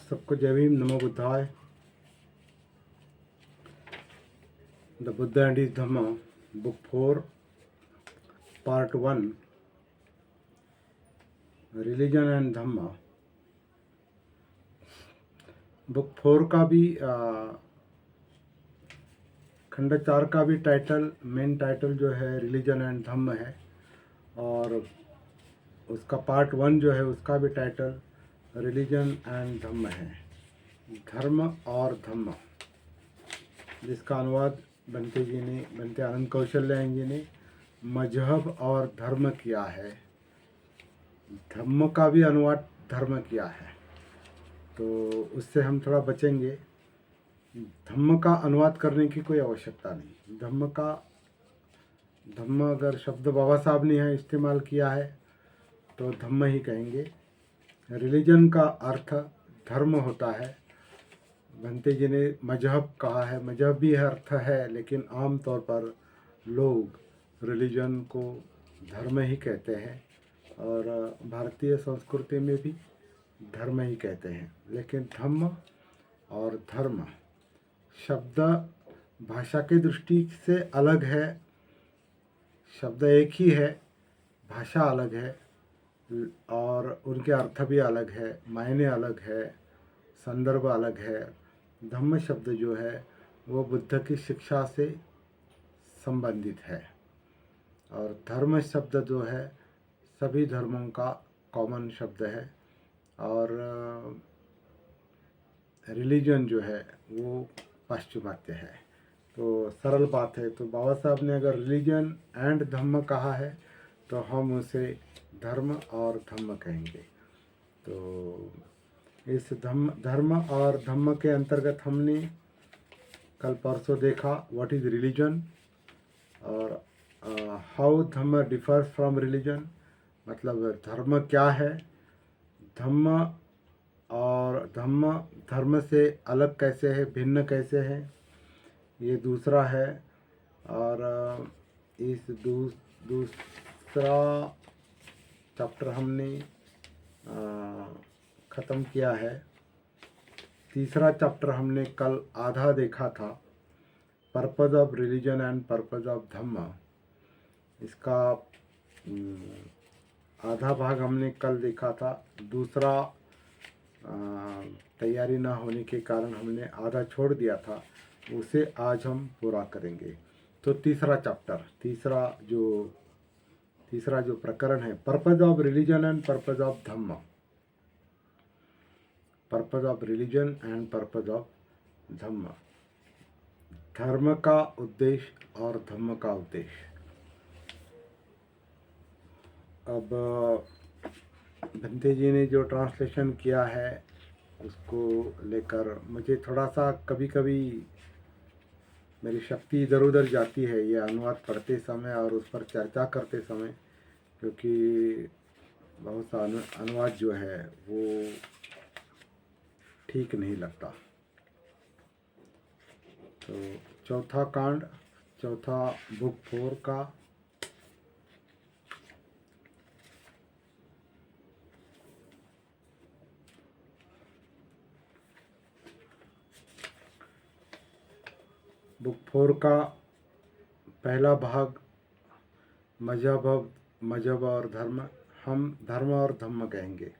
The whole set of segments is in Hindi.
सबको जय भीम, नमो बुद्धाय। The Buddha and his Dhamma, book 4, part 1, religion and Dhamma. Book 4 का भी खंड 4 का भी टाइटल, मेन टाइटल जो है रिलीजन एंड धम्म है, और उसका पार्ट 1 जो है उसका भी टाइटल रिलीजन एंड धम्म है, धर्म और धम्म, जिसका अनुवाद बनते आनंद कौशल्या जी ने मजहब और धर्म किया है। धम्म का भी अनुवाद धर्म किया है, तो उससे हम थोड़ा बचेंगे। धम्म का अनुवाद करने की कोई आवश्यकता नहीं। धम्म अगर शब्द बाबा साहब ने यहाँ इस्तेमाल किया है तो धम्म ही कहेंगे। रिलीजन का अर्थ धर्म होता है। बनते जी ने मजहब कहा है, मजहब भी अर्थ है, लेकिन आम तौर पर लोग रिलीजन को धर्म ही कहते हैं, और भारतीय संस्कृति में भी धर्म ही कहते हैं। लेकिन धम्म और धर्म शब्द भाषा की दृष्टि से अलग है। शब्द एक ही है, भाषा अलग है, और उनके अर्थ भी अलग है, मायने अलग है, संदर्भ अलग है। धम्म शब्द जो है वो बुद्ध की शिक्षा से संबंधित है, और धर्म शब्द जो है सभी धर्मों का कॉमन शब्द है, और रिलीजन जो है वो पाश्चिमात्य है। तो सरल बात है। तो बाबा साहब ने अगर रिलीजन एंड धम्म कहा है तो हम उसे धर्म और धम्म कहेंगे। तो इस धर्म और धम्म के अंतर्गत हमने कल परसों देखा व्हाट इज़ रिलीजन, और how Dhamma differs from religion, मतलब धर्म क्या है, धम्म और धर्म से अलग कैसे है, भिन्न कैसे है, ये दूसरा है। और इस दूसरा चैप्टर हमने ख़त्म किया है। तीसरा चैप्टर हमने कल आधा देखा था, purpose of religion and purpose of Dhamma. इसका आधा भाग हमने कल देखा था। दूसरा तैयारी ना होने के कारण हमने आधा छोड़ दिया था, उसे आज हम पूरा करेंगे। तो तीसरा चैप्टर, तीसरा जो प्रकरण है, purpose of religion and purpose of Dhamma. Purpose of religion and purpose of Dhamma, धर्म का उद्देश्य और धम्म का उद्देश्य। अब बंते जी ने जो ट्रांसलेशन किया है उसको लेकर मुझे थोड़ा सा कभी कभी मेरी शक्ति इधर उधर जाती है, ये अनुवाद पढ़ते समय और उस पर चर्चा करते समय, क्योंकि बहुत सा अनुवाद जो है वो ठीक नहीं लगता। तो चौथा कांड, चौथा बुक 4 का पहला भाग मजहब और धर्म, हम धर्म और धम्म कहेंगे।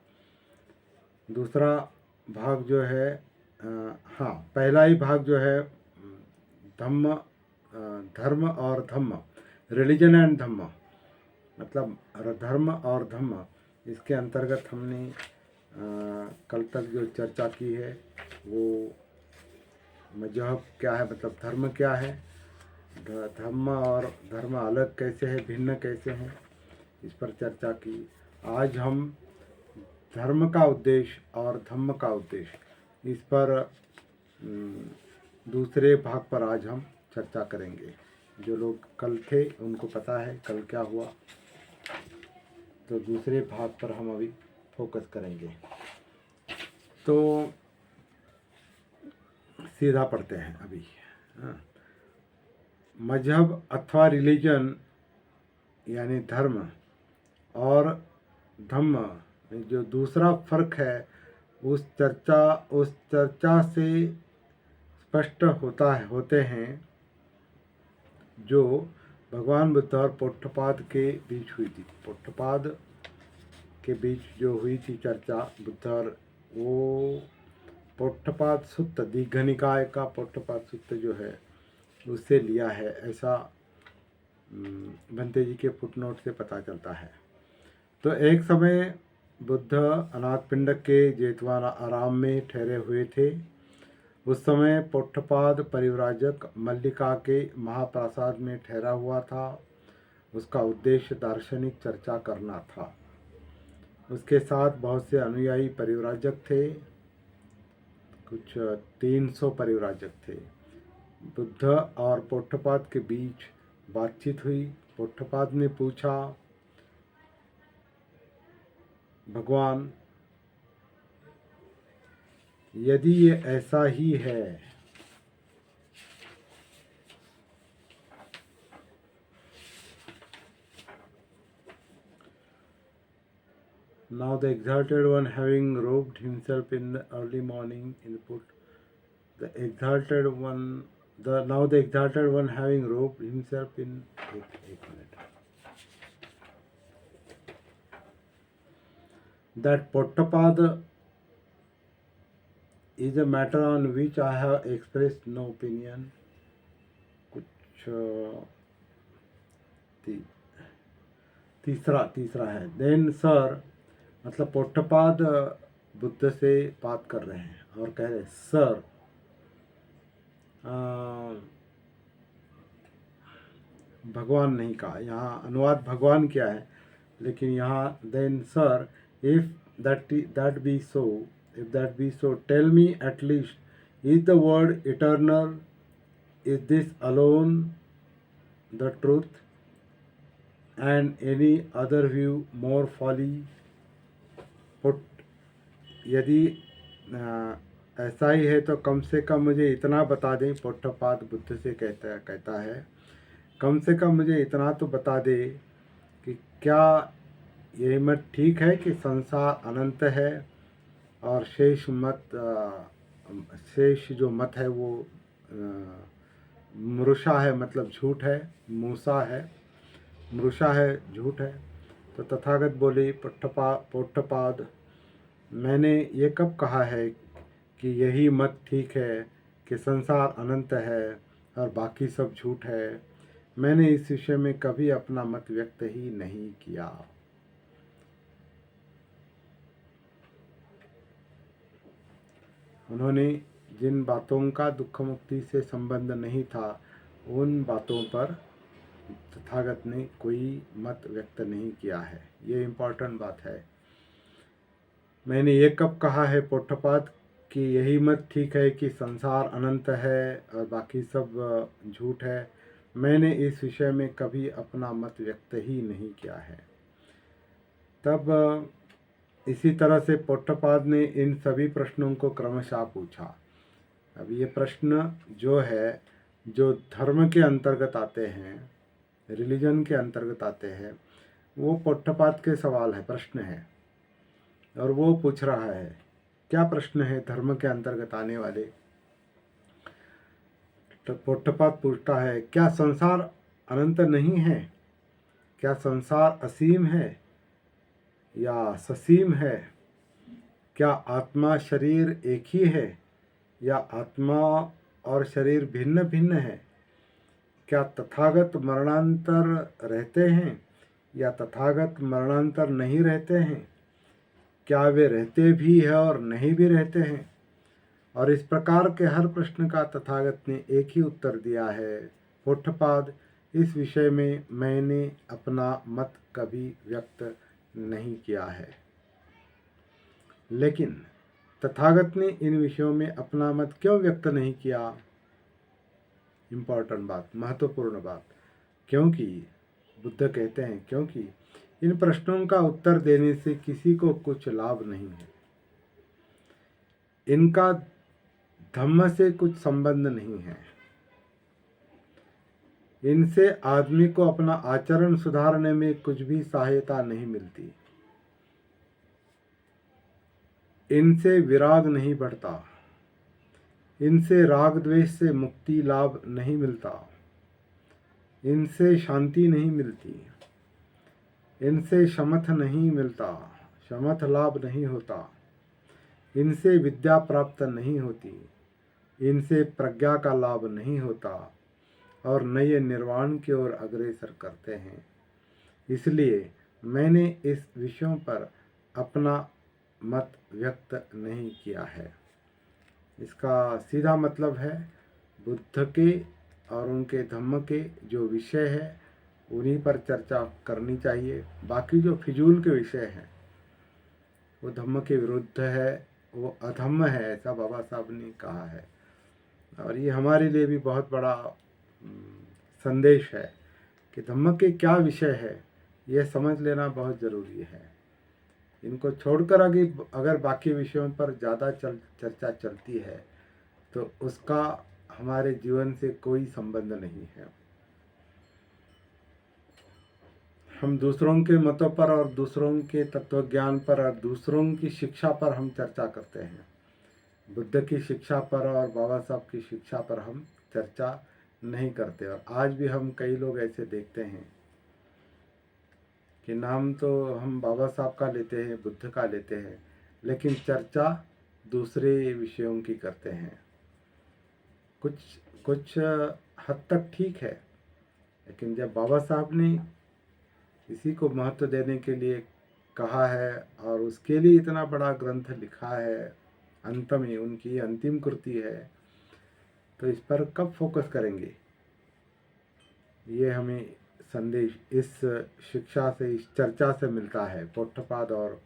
दूसरा भाग जो है पहला ही भाग जो है धर्म और धम्म, रिलीजन एंड धम्म, मतलब धर्म और धम्म। इसके अंतर्गत हमने कल तक जो चर्चा की है वो मजहब क्या है, मतलब धर्म क्या है, धम्म और धर्म अलग कैसे है, भिन्न कैसे हैं, इस पर चर्चा की। आज हम धर्म का उद्देश्य और धम्म का उद्देश्य, इस पर दूसरे भाग पर आज हम चर्चा करेंगे। जो लोग कल थे उनको पता है कल क्या हुआ, तो दूसरे भाग पर हम अभी फोकस करेंगे। तो सीधा पढ़ते हैं अभी। मजहब अथवा रिलीजन यानी धर्म और धम्म में जो दूसरा फर्क है उस चर्चा से स्पष्ट होते हैं जो भगवान बुद्ध और पोट्टपाद के बीच हुई थी। पोट्टपाद के बीच जो हुई थी चर्चा बुद्ध और वो पोट्टपाद सुत्त, दीघ निकाय का पोट्टपाद सुत्त जो है उससे लिया है, ऐसा भंते जी के फुटनोट से पता चलता है। तो एक समय बुद्ध अनाथपिंड के जेतवान आराम में ठहरे हुए थे। उस समय पोट्टपाद परिव्राजक मल्लिका के महाप्रासाद में ठहरा हुआ था। उसका उद्देश्य दार्शनिक चर्चा करना था। उसके साथ बहुत से अनुयायी परिव्राजक थे, कुछ 300 परिव्राजक थे। बुद्ध और पोट्टपाद के बीच बातचीत हुई। पोट्टपाद ने पूछा, भगवान, यदि ये ऐसा ही है now the exalted one having robed himself in the early morning now the exalted one having robed himself in एक minute, that Pottapad is a matter on which I have expressed no opinion. कुछ तीसरा है। देन सर, मतलब पोट्टपाद बुद्ध से बात कर रहे हैं और कह रहे सर, भगवान नहीं कहा, यहाँ अनुवाद भगवान क्या है, लेकिन यहाँ then sir, if that be so tell me at least, is the word eternal, is this alone the truth and any other view more folly? यदि ऐसा ही है तो कम से कम मुझे इतना बता दें। पोट्टपाद बुद्ध से कहता है, कम से कम मुझे इतना तो बता दे कि क्या यही मत ठीक है कि संसार अनंत है और शेष जो मत है वो मृषा है, मतलब झूठ है, मूसा है, मृषा है, झूठ है। तो तथागत बोले, पोट्टपाद, मैंने ये कब कहा है कि यही मत ठीक है कि संसार अनंत है और बाकी सब झूठ है? मैंने इस विषय में कभी अपना मत व्यक्त ही नहीं किया। उन्होंने जिन बातों का दुख मुक्ति से संबंध नहीं था, उन बातों पर तथागत ने कोई मत व्यक्त नहीं किया है। ये इम्पोर्टेंट बात है। मैंने ये कब कहा है पोट्टपाद कि यही मत ठीक है कि संसार अनंत है और बाकी सब झूठ है? मैंने इस विषय में कभी अपना मत व्यक्त ही नहीं किया है। तब इसी तरह से पोट्टपाद ने इन सभी प्रश्नों को क्रमशः पूछा। अब ये प्रश्न जो है, जो धर्म के अंतर्गत आते हैं, रिलीजन के अंतर्गत आते हैं, वो पोट्टपाद के सवाल है, प्रश्न है, और वो पूछ रहा है। क्या प्रश्न है धर्म के अंतर्गत आने वाले? तो पोट्टपाद पूछता है, क्या संसार अनंत नहीं है? क्या संसार असीम है या ससीम है? क्या आत्मा शरीर एक ही है या आत्मा और शरीर भिन्न भिन्न है? क्या तथागत मरणांतर रहते हैं या तथागत मरणांतर नहीं रहते हैं? क्या वे रहते भी हैं और नहीं भी रहते हैं? और इस प्रकार के हर प्रश्न का तथागत ने एक ही उत्तर दिया है, पोट्टपाद, इस विषय में मैंने अपना मत कभी व्यक्त नहीं किया है। लेकिन तथागत ने इन विषयों में अपना मत क्यों व्यक्त नहीं किया? इम्पोर्टेंट बात, महत्वपूर्ण बात। क्योंकि बुद्ध कहते हैं, क्योंकि इन प्रश्नों का उत्तर देने से किसी को कुछ लाभ नहीं है। इनका धम्म से कुछ संबंध नहीं है। इनसे आदमी को अपना आचरण सुधारने में कुछ भी सहायता नहीं मिलती। इनसे विराग नहीं बढ़ता, इनसे राग द्वेष से मुक्ति लाभ नहीं मिलता, इनसे शांति नहीं मिलती, इनसे शमथ नहीं मिलता, शमथ लाभ नहीं होता, इनसे विद्या प्राप्त नहीं होती, इनसे प्रज्ञा का लाभ नहीं होता और न ये निर्वाण की ओर अग्रसर करते हैं। इसलिए मैंने इस विषयों पर अपना मत व्यक्त नहीं किया है। इसका सीधा मतलब है बुद्ध के और उनके धम्म के जो विषय है उन्हीं पर चर्चा करनी चाहिए। बाकी जो फिजूल के विषय हैं वो धम्म के विरुद्ध है, वो अधम्म है, ऐसा बाबा साहब ने कहा है। और ये हमारे लिए भी बहुत बड़ा संदेश है कि धम्म के क्या विषय है यह समझ लेना बहुत ज़रूरी है। इनको छोड़कर अगर बाकी विषयों पर ज़्यादा चर्चा चलती है तो उसका हमारे जीवन से कोई संबंध नहीं है। हम दूसरों के मतों पर और दूसरों के तत्वज्ञान पर और दूसरों की शिक्षा पर हम चर्चा करते हैं। बुद्ध की शिक्षा पर और बाबा साहब की शिक्षा पर हम चर्चा नहीं करते। और आज भी हम कई लोग ऐसे देखते हैं कि नाम तो हम बाबा साहब का लेते हैं, बुद्ध का लेते हैं, लेकिन चर्चा दूसरे विषयों की करते हैं। कुछ हद तक ठीक है, लेकिन जब बाबा साहब ने इसी को महत्व देने के लिए कहा है और उसके लिए इतना बड़ा ग्रंथ लिखा है, अंत में उनकी अंतिम कृति है, तो इस पर कब फोकस करेंगे? ये हमें संदेश इस शिक्षा से, इस चर्चा से मिलता है, पोट्टपाद और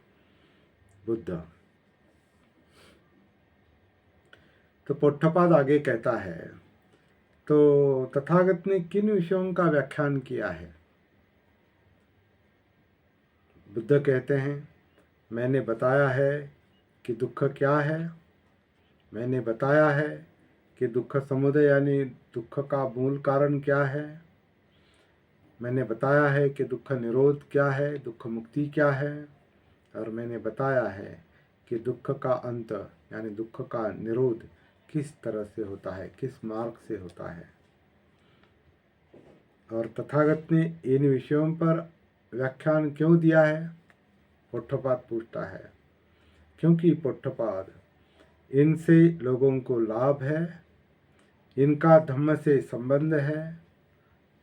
बुद्ध। तो पोट्टपाद आगे कहता है, तो तथागत ने किन विषयों का व्याख्यान किया है? बुद्ध कहते हैं, मैंने बताया है कि दुख क्या है, मैंने बताया है कि दुख समुदय यानी दुख का मूल कारण क्या है, मैंने बताया है कि दुख निरोध क्या है, दुख मुक्ति क्या है, और मैंने बताया है कि दुख का अंत यानी दुख का निरोध किस तरह से होता है, किस मार्ग से होता है। और तथागत ने इन विषयों पर व्याख्यान क्यों दिया है? पोट्टपाद पूछता है। क्योंकि पोट्टपाद, इनसे लोगों को लाभ है, इनका धम्म से संबंध है,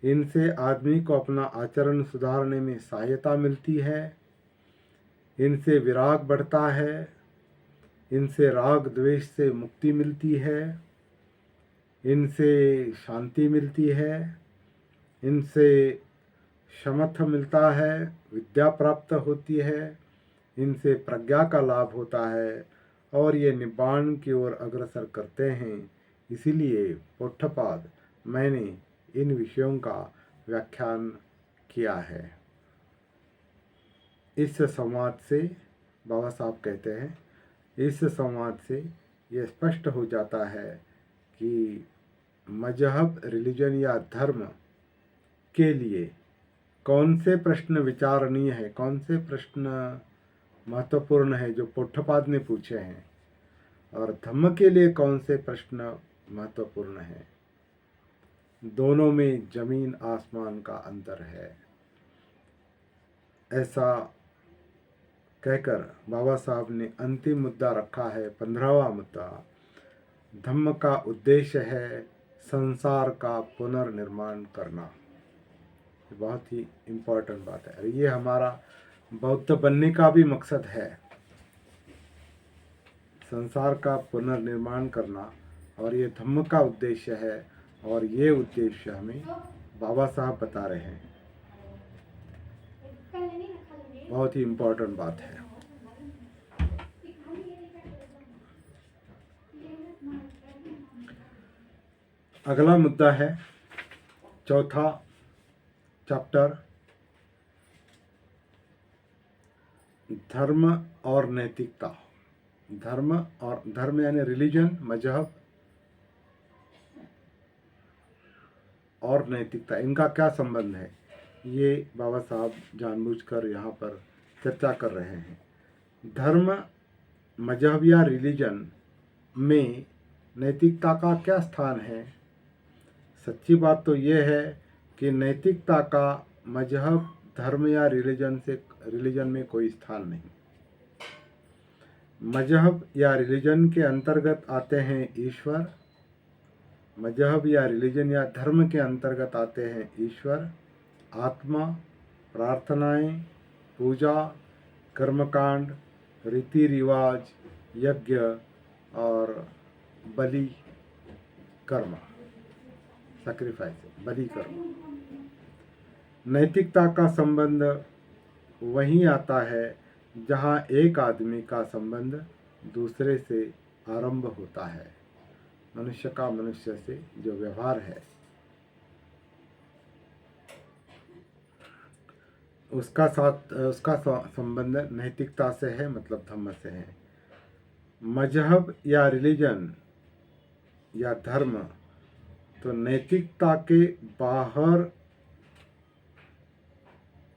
इनसे आदमी को अपना आचरण सुधारने में सहायता मिलती है, इनसे विराग बढ़ता है, इनसे राग द्वेष से मुक्ति मिलती है, इनसे शांति मिलती है, इनसे शमथ मिलता है, विद्या प्राप्त होती है, इनसे प्रज्ञा का लाभ होता है और ये निब्बाण की ओर अग्रसर करते हैं। इसीलिए पोट्टपाद, मैंने इन विषयों का व्याख्यान किया है। इस संवाद से बाबा साहब कहते हैं, इस संवाद से ये स्पष्ट हो जाता है कि मजहब, रिलीजन या धर्म के लिए कौन से प्रश्न विचारणीय है, कौन से प्रश्न महत्वपूर्ण है जो पोट्टपाद ने पूछे हैं, और धम्म के लिए कौन से प्रश्न महत्वपूर्ण है। दोनों में जमीन आसमान का अंतर है। ऐसा कहकर बाबा साहब ने अंतिम मुद्दा रखा है, 15वां मुद्दा। धम्म का उद्देश्य है संसार का पुनर्निर्माण करना। बहुत ही इम्पोर्टेंट बात है। ये हमारा बौद्ध बनने का भी मकसद है, संसार का पुनर्निर्माण करना, और ये धम्म का उद्देश्य है। और ये उद्देश्य हमें बाबा साहब बता रहे हैं। बहुत ही इम्पोर्टेंट बात है। अगला मुद्दा है चौथा चैप्टर, धर्म और नैतिकता। धर्म यानी रिलीजन, मजहब, और नैतिकता, इनका क्या संबंध है? ये बाबा साहब जानबूझकर यहाँ पर चर्चा कर रहे हैं। धर्म मजहब या रिलीजन में नैतिकता का क्या स्थान है? सच्ची बात तो ये है कि नैतिकता का मजहब, धर्म या रिलीजन में कोई स्थान नहीं। मजहब या रिलीजन के अंतर्गत आते हैं ईश्वर, मजहब या रिलीजन या धर्म के अंतर्गत आते हैं ईश्वर, आत्मा, प्रार्थनाएं, पूजा, कर्मकांड, रीति रिवाज, यज्ञ और बलि कर्म, सैक्रिफाइस, बलि कर्म। नैतिकता का संबंध वहीं आता है जहाँ एक आदमी का संबंध दूसरे से आरंभ होता है। मनुष्य का मनुष्य से जो व्यवहार है उसका संबंध नैतिकता से है, मतलब धर्म से है। मजहब या रिलीजन या धर्म तो नैतिकता के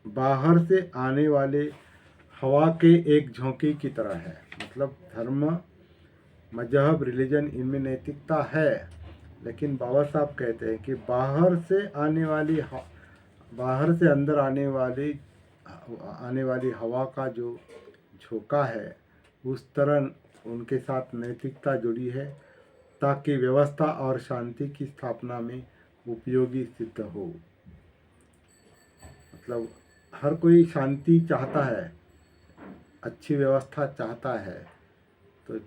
बाहर से आने वाले हवा के एक झोंके की तरह है। मतलब धर्म, मजहब, रिलीजन, इनमें नैतिकता है, लेकिन बाबा साहब कहते हैं कि बाहर से अंदर आने वाली हवा का जो झोंका है, उस तरह उनके साथ नैतिकता जुड़ी है, ताकि व्यवस्था और शांति की स्थापना में उपयोगी सिद्ध हो। मतलब हर कोई शांति चाहता है, अच्छी व्यवस्था चाहता है, तो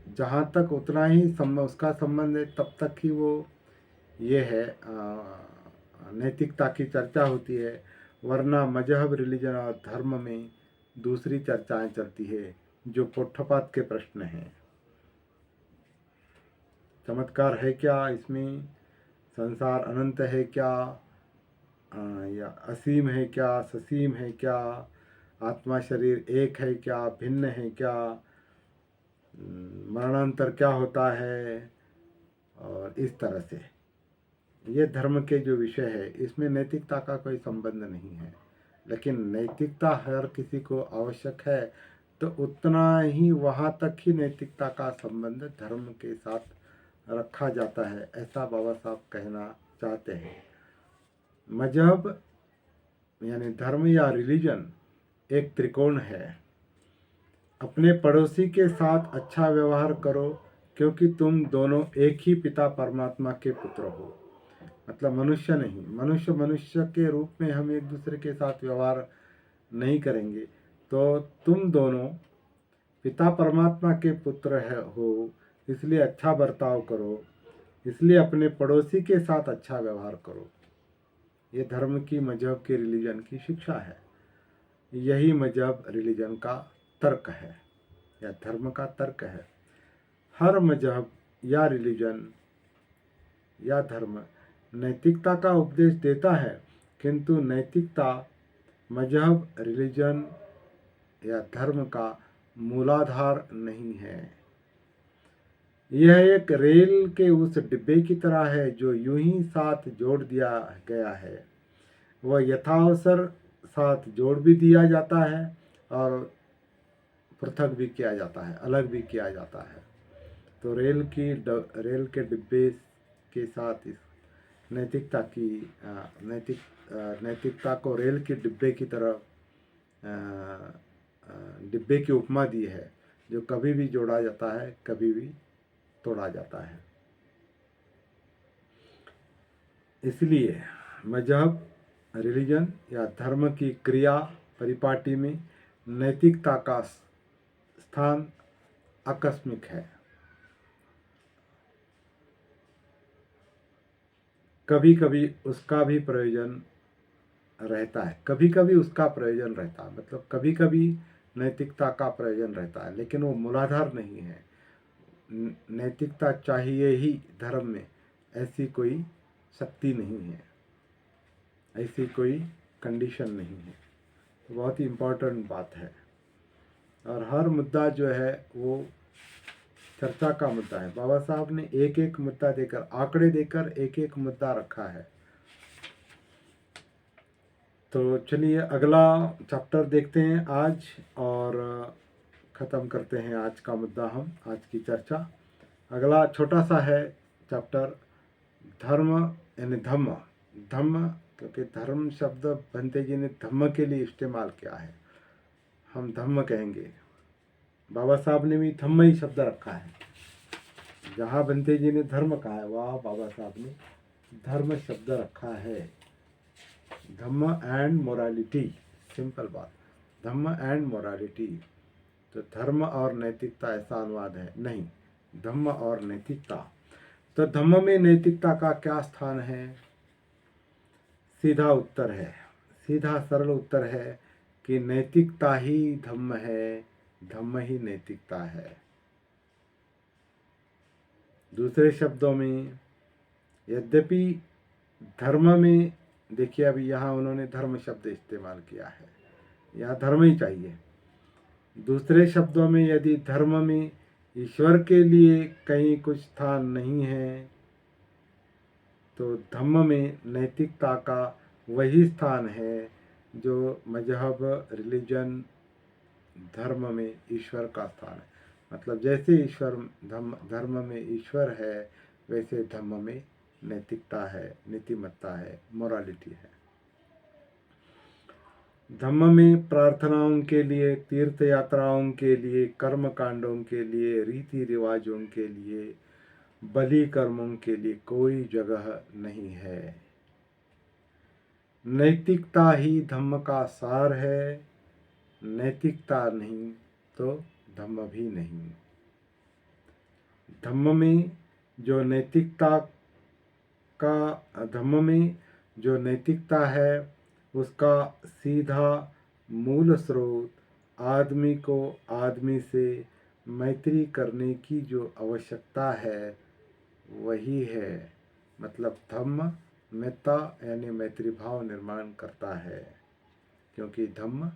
जहाँ तक उतना ही उसका संबंध है, तब तक ही वो ये है नैतिकता की चर्चा होती है। वरना मजहब, रिलीजन और धर्म में दूसरी चर्चाएं चलती है, जो पुठपात के प्रश्न हैं। चमत्कार है क्या इसमें? संसार अनंत है क्या? या असीम है क्या? ससीम है क्या? आत्मा शरीर एक है क्या? भिन्न है क्या? मरणांतर क्या होता है? और इस तरह से ये धर्म के जो विषय है, इसमें नैतिकता का कोई संबंध नहीं है। लेकिन नैतिकता हर किसी को आवश्यक है, तो उतना ही वहाँ तक ही नैतिकता का संबंध धर्म के साथ रखा जाता है, ऐसा बाबा साहब कहना चाहते हैं। मजहब यानी धर्म या रिलीजन एक त्रिकोण है। अपने पड़ोसी के साथ अच्छा व्यवहार करो, क्योंकि तुम दोनों एक ही पिता परमात्मा के पुत्र हो। मतलब मनुष्य नहीं, मनुष्य के रूप में हम एक दूसरे के साथ व्यवहार नहीं करेंगे, तो तुम दोनों पिता परमात्मा के पुत्र हो, इसलिए अच्छा बर्ताव करो, इसलिए अपने पड़ोसी के साथ अच्छा व्यवहार करो। ये धर्म की, मजहब की, रिलीजन की शिक्षा है। यही मजहब, रिलीजन का तर्क है या धर्म का तर्क है। हर मजहब या रिलीजन या धर्म नैतिकता का उपदेश देता है, किंतु नैतिकता मजहब, रिलीजन या धर्म का मूलाधार नहीं है। यह एक रेल के उस डिब्बे की तरह है जो यूं ही साथ जोड़ दिया गया है। वह यथावसर साथ जोड़ भी दिया जाता है और पृथक भी किया जाता है, अलग भी किया जाता है। तो रेल के डिब्बे के साथ इस नैतिकता को रेल के डिब्बे की तरह डिब्बे की उपमा दी है, जो कभी भी जोड़ा जाता है, कभी भी तोड़ा जाता है। इसलिए मजहब, रिलीजन या धर्म की क्रिया परिपाटी में नैतिकता का स्थान आकस्मिक है। कभी कभी उसका भी प्रयोजन रहता है, मतलब कभी कभी नैतिकता का प्रयोजन रहता है, लेकिन वो मूलाधार नहीं है। नैतिकता चाहिए ही धर्म में, ऐसी कोई शक्ति नहीं है, ऐसी कोई कंडीशन नहीं है। तो बहुत ही इम्पोर्टेंट बात है, और हर मुद्दा जो है वो चर्चा का मुद्दा है। बाबा साहब ने एक एक मुद्दा देकर, आंकड़े देकर एक एक मुद्दा रखा है। तो चलिए अगला चैप्टर देखते हैं आज, और ख़त्म करते हैं आज का मुद्दा, हम आज की चर्चा। अगला छोटा सा है चैप्टर धर्म यानी धम्म। धम्म, क्योंकि धर्म शब्द भंते जी ने धम्म के लिए इस्तेमाल किया है, हम धम्म कहेंगे। बाबा साहब ने भी धम्म ही शब्द रखा है। जहाँ भंते जी ने धर्म कहा है वहाँ बाबा साहब ने धर्म शब्द रखा है। धम्म एंड मोरालिटी, सिंपल बात, धम्म एंड मोरालिटी। तो धर्म और नैतिकता ऐसा अनुवाद है नहीं, धम्म और नैतिकता। तो धम्म में नैतिकता का क्या स्थान है? सीधा उत्तर है, सीधा सरल उत्तर है कि नैतिकता ही धम्म है, धम्म ही नैतिकता है। दूसरे शब्दों में, यद्यपि धर्म में, देखिए अभी यहाँ उन्होंने धर्म शब्द इस्तेमाल किया है, यहाँ धर्म ही चाहिए। दूसरे शब्दों में, यदि धर्म में ईश्वर के लिए कहीं कुछ स्थान नहीं है तो धम्म में नैतिकता का वही स्थान है जो मजहब, रिलीजन, धर्म में ईश्वर का स्थान है। मतलब जैसे ईश्वर धर्म में ईश्वर है, वैसे धम्म में नैतिकता है, नीतिमत्ता है, मोरालिटी है। धम्म में प्रार्थनाओं के लिए, तीर्थ यात्राओं के लिए, कर्म कांडों के लिए, रीति रिवाजों के लिए, बलि कर्मों के लिए कोई जगह नहीं है। नैतिकता ही धम्म का सार है, नैतिकता नहीं तो धम्म भी नहीं। धम्म में जो नैतिकता धम्म में जो नैतिकता है उसका सीधा मूल स्रोत आदमी को आदमी से मैत्री करने की जो आवश्यकता है वही है। मतलब धम्म मित्रता यानी मैत्री भाव निर्माण करता है, क्योंकि धम्म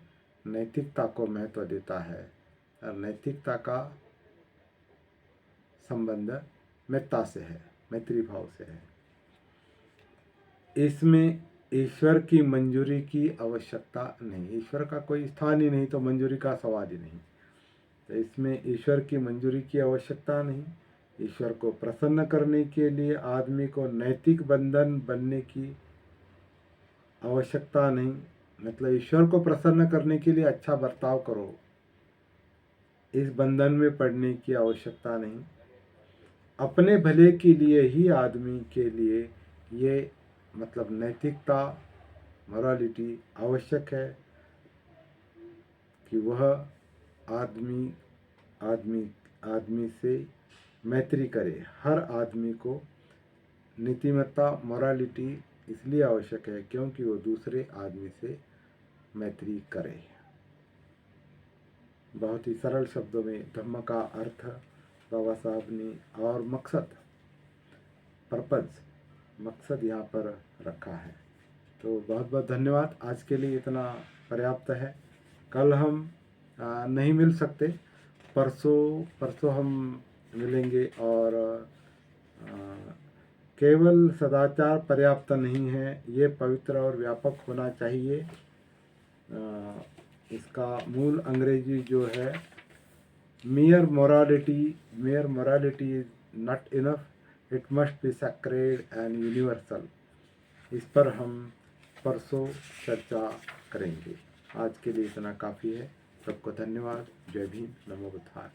नैतिकता को महत्व देता है और नैतिकता का संबंध मित्रता से है, मैत्री भाव से है। इसमें ईश्वर की मंजूरी की आवश्यकता नहीं, ईश्वर का कोई स्थान ही नहीं तो मंजूरी का सवाल ही नहीं। तो इसमें ईश्वर की मंजूरी की आवश्यकता नहीं। ईश्वर को प्रसन्न करने के लिए आदमी को नैतिक बंधन बनने की आवश्यकता नहीं। मतलब ईश्वर को प्रसन्न करने के लिए अच्छा बर्ताव करो, इस बंधन में पड़ने की आवश्यकता नहीं। अपने भले के लिए ही आदमी के लिए ये मतलब नैतिकता, मोरालिटी आवश्यक है कि वह आदमी आदमी आदमी से मैत्री करे। हर आदमी को नीतिमत्ता, मोरालिटी इसलिए आवश्यक है क्योंकि वो दूसरे आदमी से मैत्री करे। बहुत ही सरल शब्दों में धम्म का अर्थ बाबा साहब ने और मकसद, मकसद यहाँ पर रखा है। तो बहुत बहुत धन्यवाद। आज के लिए इतना पर्याप्त है। कल हम नहीं मिल सकते, परसों हम मिलेंगे। और केवल सदाचार पर्याप्त नहीं है, ये पवित्र और व्यापक होना चाहिए। इसका मूल अंग्रेजी जो है, mere morality is not enough, it must be sacred and universal। इस पर हम परसों चर्चा करेंगे। आज के लिए इतना काफ़ी है। सबको धन्यवाद। जय भीम, नमो बुद्धाय।